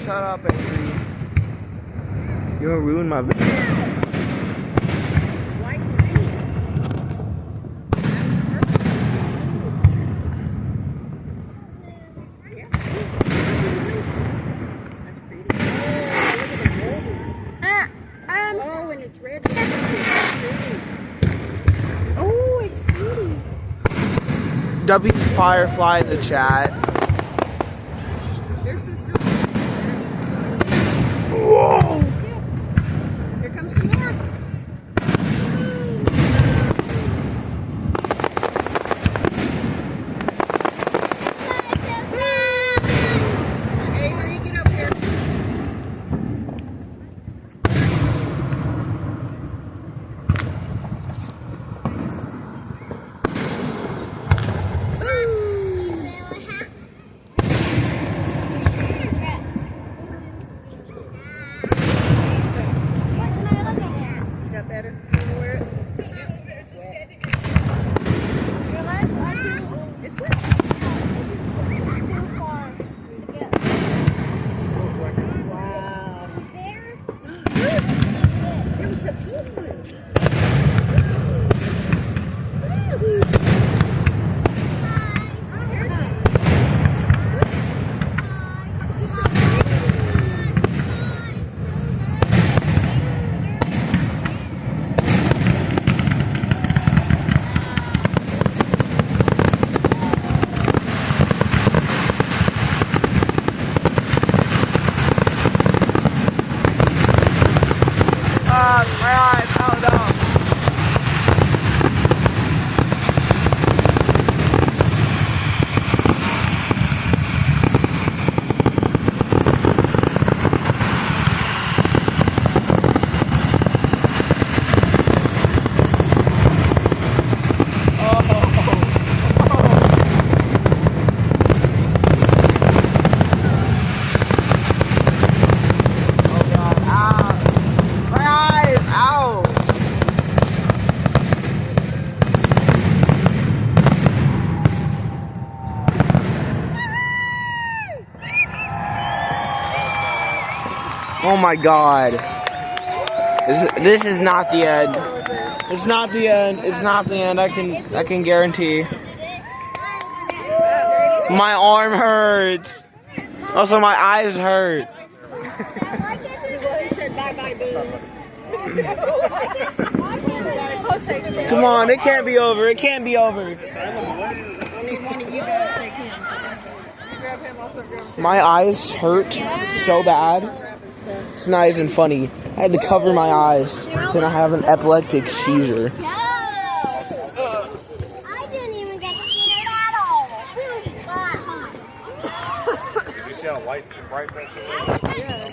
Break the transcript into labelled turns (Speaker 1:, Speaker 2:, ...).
Speaker 1: Shut up, Avery. You're gonna ruin my video.
Speaker 2: White and green. That's pretty. Oh, look at the gold one. Oh, and it's red. Oh, it's pretty.
Speaker 1: W Firefly in the chat.
Speaker 2: There's some still.
Speaker 1: Whoa!
Speaker 2: Here comes some more. Avery, get up here. Is that better? You wanna wear it? It's wet. It's wet. Wow. There was a pink one.
Speaker 1: My eyes, hold on. Oh my god. This is not the end. It's not the end. It's not the end. I can guarantee. My arm hurts. Also my eyes hurt.
Speaker 2: He said bye-bye, boobs.
Speaker 1: Come on, it can't be over. It can't be over.
Speaker 2: Only one of you guys take him. Grab him, also grab him.
Speaker 1: My eyes hurt so bad. It's not even funny. I had to cover my eyes. Then I have an epileptic seizure.
Speaker 3: No! I didn't even get scared at all. Boom!
Speaker 4: You see how light, bright that is?